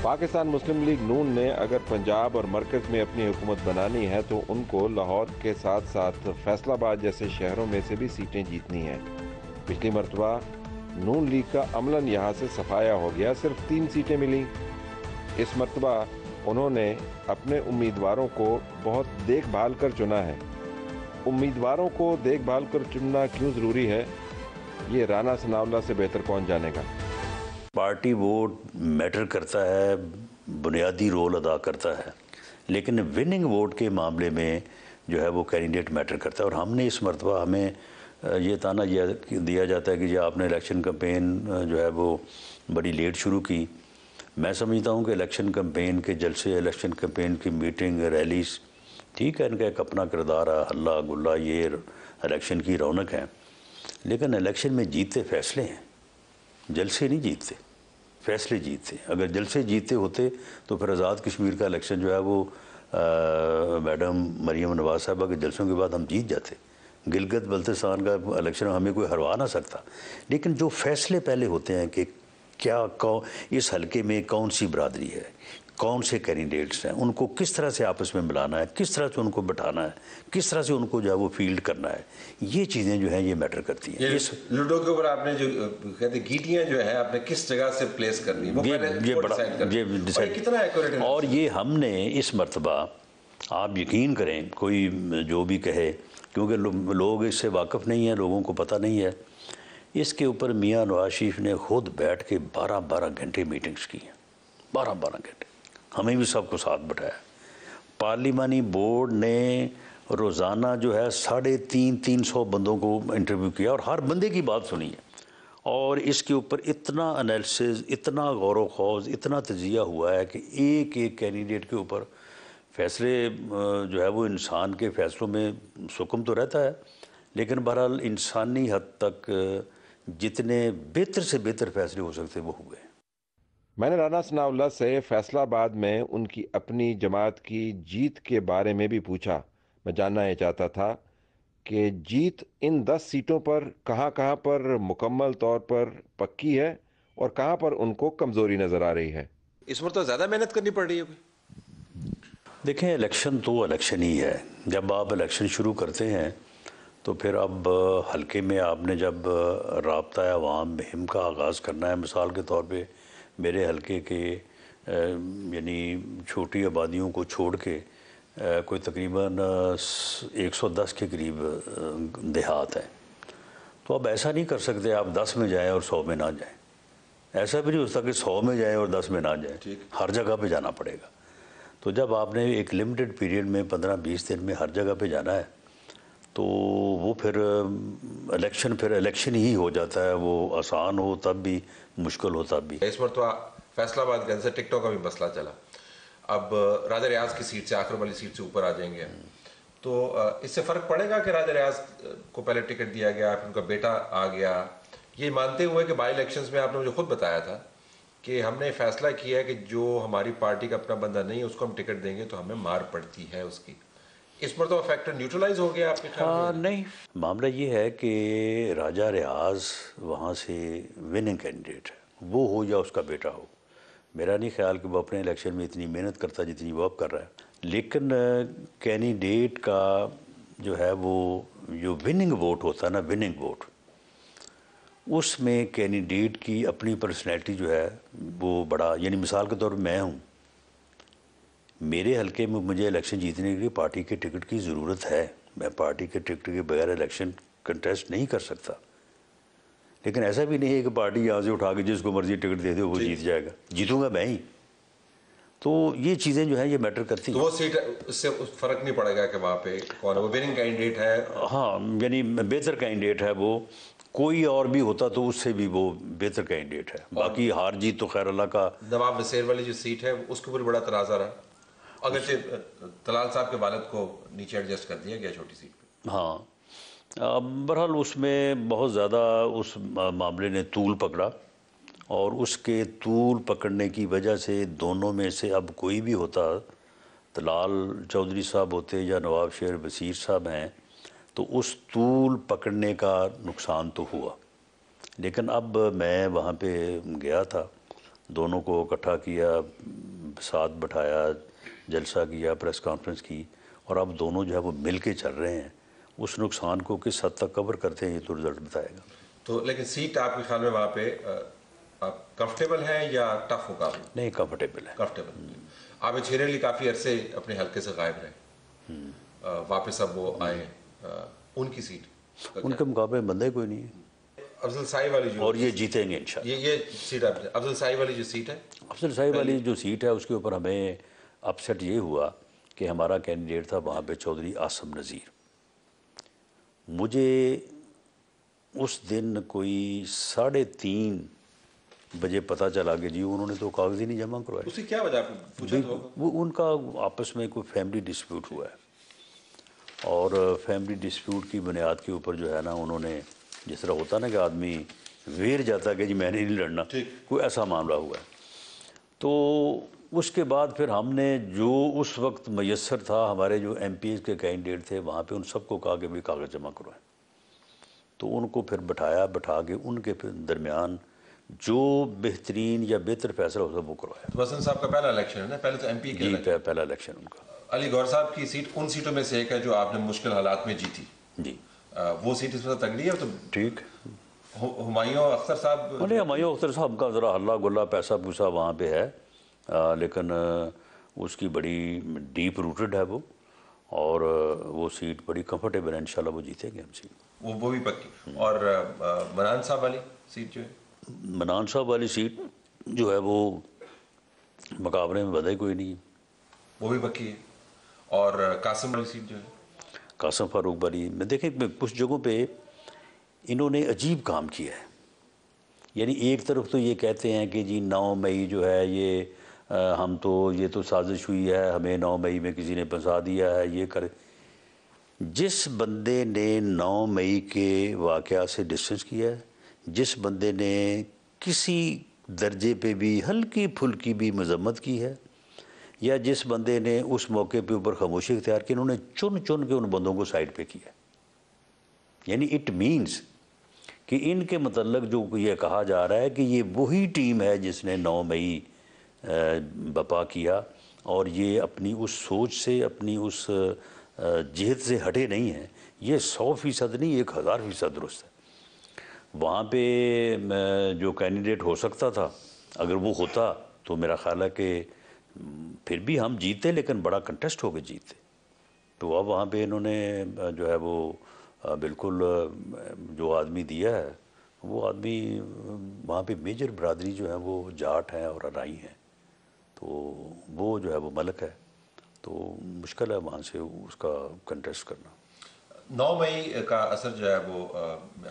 پاکستان مسلم league نون نے اگر پنجاب اور مرکز میں اپنی حکومت بنانی ہے تو ان کو لاہور کے ساتھ ساتھ فیصل آباد جیسے شہروں میں سے بھی سیٹیں جیتنی ہیں۔ پچھلی مرتبہ نون لیگ کا عملاً یہاں سے صفایا ہو گیا، صرف 3 سیٹیں ملیں۔ اس مرتبہ انہوں نے اپنے امیدواروں کو بہت دیکھ بھال کر چنا ہے۔ امیدواروں کو دیکھ بھال کر چننا کیوں ضروری ہے، یہ رانا ثناءاللہ سے بہتر کون جانے گا۔ پارٹی ووٹ میٹر کرتا ہے، بنیادی رول ادا کرتا ہے، لیکن وننگ ووٹ کے معاملے میں جو ہے وہ کینڈیڈیٹ میٹر کرتا ہے۔ اور ہم نے اس مرتبہ ہمیں یہ تانا دیا جاتا ہے کہ جی آپ نے الیکشن کمپین جو ہے وہ بڑی لیٹ شروع کی۔ میں سمجھتا ہوں کہ الیکشن کمپین کے جلسے، الیکشن کمپین کی میٹنگ، ریلیز، ٹھیک ہے، ان کا ایک اپنا کردار ہے، ہلا گلا، یہ الیکشن کی رونق ہے، لیکن الیکشن میں جیتتے فیصلے ہیں، جلسے نہیں جیتتے، فیصلے جیتتے۔ اگر جلسے جیتے ہوتے تو پھر آزاد کشمیر کا الیکشن جو ہے وہ میڈم مریم نواز صاحبہ کے جلسوں کے بعد ہم جیت جاتے۔ گلگت بلتستان کا الیکشن ہمیں کوئی ہروا نہ سکتا، لیکن جو فیصلے پہلے ہوتے ہیں کہ کیا اس حلقے میں کون سی برادری ہے، کون سے کینڈیڈیٹس ہیں، ان کو کس طرح سے آپس میں ملانا ہے، کس طرح سے ان کو بٹھانا ہے، کس طرح سے ان کو جو ہے وہ فیلڈ کرنا ہے، یہ چیزیں جو ہیں یہ میٹر کرتی ہیں۔ یہ لوڈو کے اوپر آپ نے جو کہتے گیٹیاں جو ہیں آپ نے کس جگہ سے پلیس کرنی وہ پہلے اور یہ ہم نے اس مرتبہ، آپ یقین کریں کوئی جو بھی کہے، کیونکہ لوگ اس سے واقف نہیں ہیں، لوگوں کو پتہ نہیں ہے، اس کے اوپر میاں نواز شریف نے خود بیٹھ کے 12 گھنٹے میٹنگز کی ہیں، 12 گھنٹے، ہمیں بھی سب کو ساتھ بٹھایا۔ پارلیمانی بورڈ نے روزانہ جو ہے 350 بندوں کو انٹرویو کیا اور ہر بندے کی بات سنی ہے، اور اس کے اوپر اتنا انالیسز، اتنا غور و خوض، اتنا تجزیہ ہوا ہے کہ ایک ایک کینڈیڈیٹ کے اوپر فیصلے جو ہے وہ انسان کے فیصلوں میں سکم تو رہتا ہے، لیکن بہرحال انسانی حد تک جتنے بہتر سے بہتر فیصلے ہو سکتے وہ ہوئے۔ میں نے رانا ثناءاللہ سے فیصل آباد میں ان کی اپنی جماعت کی جیت کے بارے میں بھی پوچھا۔ میں جاننا یہ چاہتا تھا کہ جیت ان 10 سیٹوں پر کہاں کہاں پر مکمل طور پر پکی ہے اور کہاں پر ان کو کمزوری نظر آ رہی ہے۔ اس مرتبہ زیادہ محنت کرنی پڑ رہی ہے۔ دیکھیں الیکشن تو الیکشن ہی ہے، جب آپ الیکشن شروع کرتے ہیں تو پھر اب حلقے میں آپ نے جب رابطہ عوام مہم کا آغاز کرنا ہے، مثال کے طور پہ میرے حلقے کے یعنی چھوٹی آبادیوں کو چھوڑ کے کوئی تقریباً 110 کے قریب دیہات ہیں، تو اب ایسا نہیں کر سکتے آپ 10 میں جائیں اور 100 میں نہ جائیں، ایسا بھی نہیں ہو سکتا کہ 100 میں جائیں اور 10 میں نہ جائیں، ہر جگہ پہ جانا پڑے گا۔ تو جب آپ نے ایک لمیٹڈ پیریڈ میں 15-20 دن میں ہر جگہ پہ جانا ہے تو وہ پھر الیکشن ہی ہو جاتا ہے، وہ آسان ہو تب بھی، مشکل ہو تب بھی۔ اس مرتبہ فیصل آباد گنج سے ٹکٹوں کا بھی مسئلہ چلا، اب راجہ ریاض کی سیٹ سے، آخر والی سیٹ سے اوپر آ جائیں گے، تو اس سے فرق پڑے گا کہ راجہ ریاض کو پہلے ٹکٹ دیا گیا پھر ان کا بیٹا آ گیا، یہ مانتے ہوئے کہ بائی الیکشنز میں آپ نے مجھے خود بتایا تھا کہ ہم نے فیصلہ کیا ہے کہ جو ہماری پارٹی کا اپنا بندہ نہیں ہے اس کو ہم ٹکٹ دیں گے تو ہمیں مار پڑتی ہے اس کی، اس مرتبہ فیکٹر نیوٹرلائز ہو گیا آپ کے خیال میں؟ نہیں، معاملہ یہ ہے کہ راجہ ریاض وہاں سے وننگ کینڈیڈیٹ ہے، وہ ہو یا اس کا بیٹا ہو، میرا نہیں خیال کہ وہ اپنے الیکشن میں اتنی محنت کرتا جتنی وہ اب کر رہا ہے، لیکن کینڈیڈیٹ کا جو ہے وہ جو وننگ ووٹ ہوتا ہے نا، وننگ ووٹ، اس میں کینڈیڈیٹ کی اپنی پرسنالٹی جو ہے وہ بڑا، یعنی مثال کے طور پر میں ہوں، میرے حلقے میں مجھے الیکشن جیتنے کے لیے پارٹی کے ٹکٹ کی ضرورت ہے، میں پارٹی کے ٹکٹ کے بغیر الیکشن کنٹیسٹ نہیں کر سکتا، لیکن ایسا بھی نہیں ہے کہ پارٹی یہاں سے اٹھا کے جس کو مرضی ٹکٹ دے دے وہ جیت جائے گا، جیتوں گا میں ہی، تو یہ چیزیں جو ہیں یہ میٹر کرتی ہیں۔ تو وہ سیٹ اس سے فرق نہیں پڑے گا کہ وہاں پہ کون ہے، وہ وننگ کینڈیڈیٹ ہے؟ ہاں، یعنی بہتر کینڈیڈیٹ ہے، وہ کوئی اور بھی ہوتا تو اس سے بھی وہ بہتر کینڈیڈیٹ ہے، باقی ہار جیت تو خیر اللہ کا۔ نواب نصیر والی جو سیٹ ہے اس کے اوپر بڑا تنازع رہا، اگرچہ طلال صاحب کے والد کو نیچے ایڈجسٹ کر دیا گیا چھوٹی سیٹ پہ۔ ہاں، بہرحال اس میں بہت زیادہ اس معاملے نے طول پکڑا، اور اس کے طول پکڑنے کی وجہ سے دونوں میں سے اب کوئی بھی ہوتا، طلال چودھری صاحب ہوتے یا نواب شیر بصیر صاحب ہیں، تو اس طول پکڑنے کا نقصان تو ہوا، لیکن اب میں وہاں پہ گیا تھا، دونوں کو اکٹھا کیا، ساتھ بٹھایا، جلسہ کیا، پریس کانفرنس کی، اور اب دونوں جو ہے وہ مل کے چل رہے ہیں، اس نقصان کو کس حد تک کور کرتے ہیں یہ تو رزلٹ بتائے گا۔ تو لیکن سیٹ آپ کے خیال میں وہاں پہ آپ کمفرٹیبل ہیں یا ٹف مقابلہ؟ نہیں، کمفرٹیبل ہے۔ کمفرٹیبل۔ عابد شیر علی کافی عرصے اپنے حلقے سے غائب رہے، واپس اب وہ آئے، ان کی سیٹ ان کے مقابلے میں بندہ ہی کوئی نہیں ہے، افضل سائی والی جو، اور یہ جیتیں گے انشاءاللہ۔ یہ سیٹ افضل سائی والی جو سیٹ ہے، افضل سائی والی جو سیٹ ہے اس کے اوپر ہمیں اپسیٹ یہ ہوا کہ ہمارا کینڈیڈیٹ تھا وہاں پہ چودھری عاصم نذیر۔ مجھے اس دن کوئی 3:30 بجے پتہ چلا کہ جی انہوں نے تو کاغذ ہی نہیں جمع کروائے۔ اس کی کیا وجہ پوچھا تو ہوگا؟ وہ ان کا آپس میں کوئی فیملی ڈسپیوٹ ہوا ہے، اور فیملی ڈسپیوٹ کی بنیاد کے اوپر جو ہے نا انہوں نے، جس طرح ہوتا نا کہ آدمی ویر جاتا ہے کہ جی میں نے نہیں لڑنا، کوئی ایسا معاملہ ہوا ہے۔ تو اس کے بعد پھر ہم نے جو اس وقت میسر تھا، ہمارے جو ایم پیز کے کینڈیڈیٹ تھے وہاں پہ ان سب کو کہا کہ بھی کاغذ جمع کروائیں، تو ان کو پھر بٹھا کے ان کے درمیان جو بہترین یا بہتر فیصلہ ہوتا وہ کروایا۔ تو حسن صاحب کا پہلا الیکشن ہے نا، پہلے تو ایم پی کے جی، الیکشن۔ پہلا الیکشن ان کا۔ علی گور صاحب کی سیٹ ان سیٹوں میں سے ایک ہے جو آپ نے مشکل حالات میں جیتی، جی وہ سیٹ اس میں تگڑی ہے۔ تو ٹھیک۔ ہمایوں اختر صاحب، نہیں، ہمایوں اختر صاحب کا ذرا ہلہ گلا پیسہ پوسا وہاں پہ ہے، لیکن اس کی بڑی ڈیپ روٹڈ ہے وہ، اور وہ سیٹ بڑی کمفرٹیبل ہے، انشاءاللہ وہ جیتیں گے ہم سیٹ۔ وہ بھی پکی۔ اور منان صاحب والی سیٹ جو ہے، منان صاحب والی سیٹ جو ہے وہ مقابلے میں بدھا ہی کوئی نہیں ہے، وہ بھی پکی ہے۔ اور قاسم والی سیٹ جو ہے، قاسم فاروق والی میں دیکھیں کچھ جگہوں پہ انہوں نے عجیب کام کیا ہے، یعنی ایک طرف تو یہ کہتے ہیں کہ جی 9 مئی جو ہے یہ یہ تو سازش ہوئی ہے، ہمیں 9 مئی میں کسی نے پھنسا دیا ہے، یہ کرے۔ جس بندے نے 9 مئی کے واقعہ سے ڈسٹنس کیا ہے، جس بندے نے کسی درجے پہ بھی ہلکی پھلکی بھی مذمت کی ہے، یا جس بندے نے اس موقع پہ اوپر خاموشی اختیار کی، انہوں نے چن کے ان بندوں کو سائڈ پہ کیا، یعنی اٹ مینز کہ ان کے متعلق جو یہ کہا جا رہا ہے کہ یہ وہی ٹیم ہے جس نے 9 مئی بپا کیا، اور یہ اپنی اس سوچ سے، اپنی اس جہت سے ہٹے نہیں ہیں۔ یہ 100% نہیں، 1000% درست ہے۔ وہاں پہ جو کینڈیڈیٹ ہو سکتا تھا اگر وہ ہوتا تو میرا خیال ہے کہ پھر بھی ہم جیتے، لیکن بڑا کنٹیسٹ ہو کے جیتے۔ تو اب وہاں پہ انہوں نے جو ہے وہ بالکل جو آدمی دیا ہے، وہ آدمی وہاں پہ میجر برادری جو ہے وہ جاٹ ہیں اور ارائی ہیں، تو وہ جو ہے وہ ملک ہے، تو مشکل ہے وہاں سے اس کا کنٹیسٹ کرنا۔ 9 مئی کا اثر جو ہے وہ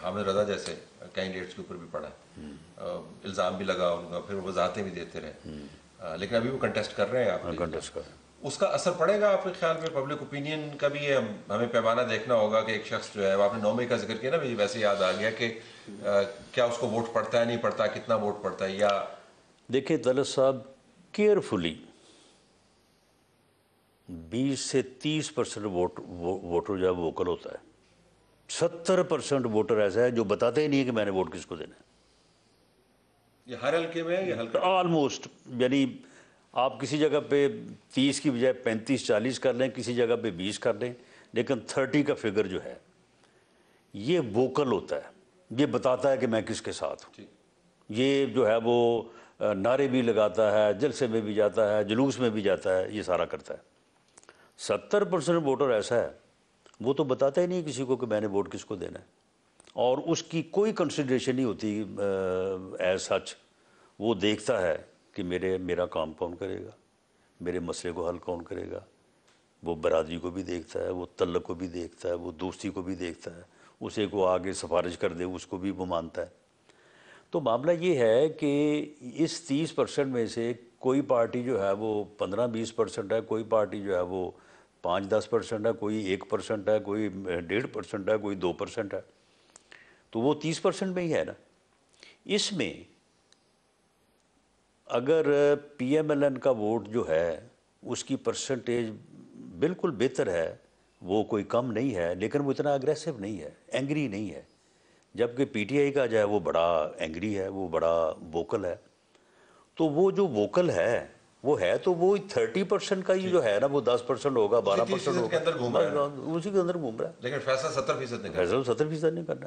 حامد رضا جیسے کینڈیڈیٹس کے اوپر بھی پڑا ہے، الزام بھی لگا ان کا، پھر وضاحتیں بھی دیتے رہے، لیکن ابھی وہ کنٹیسٹ کر رہے ہیں۔ آپ کنٹیسٹ کر رہے ہیں، اس کا اثر پڑے گا آپ کے خیال میں؟ پبلک اوپینین کا بھی ہمیں پیمانہ دیکھنا ہوگا کہ ایک شخص جو ہے، آپ نے 9 مئی کا ذکر کیا نا، مجھے ویسے یاد آ گیا کہ کیا اس کو ووٹ پڑتا ہے، نہیں پڑتا، کتنا ووٹ پڑتا ہے؟ یا دیکھیں طلعت صاحب، کیئرفلی 20 سے 30% ووٹر جو ہے ووکل ہوتا ہے، 70% ووٹر ایسا ہے جو بتاتے ہی نہیں ہے کہ میں نے ووٹ کس کو دینا ہے۔ یہ ہر حلقے میں ہے، یہ حلقہ آلموسٹ، یعنی آپ کسی جگہ پہ 30 کی بجائے 35-40 کر لیں، کسی جگہ پہ 20 کر لیں، لیکن 30 کا فگر جو ہے یہ ووکل ہوتا ہے، یہ بتاتا ہے کہ میں کس کے ساتھ ہوں۔ یہ جو ہے وہ نعرے بھی لگاتا ہے، جلسے میں بھی جاتا ہے، جلوس میں بھی جاتا ہے، یہ سارا کرتا ہے۔ 70% ووٹر ایسا ہے وہ تو بتاتا ہی نہیں کسی کو کہ میں نے ووٹ کس کو دینا ہے، اور اس کی کوئی کنسیڈریشن نہیں ہوتی ایز سچ۔ وہ دیکھتا ہے کہ میرا کام کون کرے گا، میرے مسئلے کو حل کون کرے گا۔ وہ برادری کو بھی دیکھتا ہے، وہ تعلق کو بھی دیکھتا ہے، وہ دوستی کو بھی دیکھتا ہے، اسے کو آگے سفارش کر دے اس کو بھی وہ مانتا ہے۔ تو معاملہ یہ ہے کہ اس 30% میں سے کوئی پارٹی جو ہے وہ 15-20% ہے، کوئی پارٹی جو ہے وہ 5-10% ہے، کوئی 1% ہے، کوئی 1.5% ہے، کوئی 2% ہے، تو وہ 30% میں ہی ہے نا۔ اس میں اگر پی ایم ایل این کا ووٹ جو ہے اس کی پرسنٹیج بالکل بہتر ہے، وہ کوئی کم نہیں ہے، لیکن وہ اتنا اگریسو نہیں ہے، اینگری نہیں ہے، جبکہ پی ٹی آئی کا جو ہے وہ بڑا اینگری ہے، وہ بڑا ووکل ہے۔ تو وہ جو ووکل ہے وہ ہے تو وہ 30% کا ہی جو ہے نا وہ 10% ہوگا 12% ہوگا اسی کے اندر گھوم رہا ہے لیکن فیصلہ 70% نہیں فیصلہ 70% نہیں کرنا.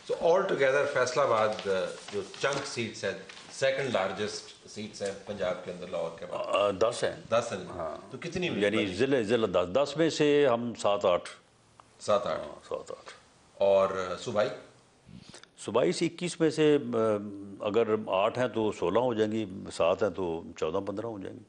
سو آل ٹوگیدر فیصلہ آباد جو چنک سیٹس ہیں سیکنڈ لارجسٹ سیٹس ہیں پنجاب کے اندر لاہور کے بعد 10 ہیں 10 ہیں تو کتنی یعنی ضلع 10 میں سے ہم 7-8 7-8 اور صوبائی صوبائی سے 21 میں سے اگر 8 ہیں تو 16 ہو جائیں گی 7 ہیں تو 14-15 ہو جائیں گی.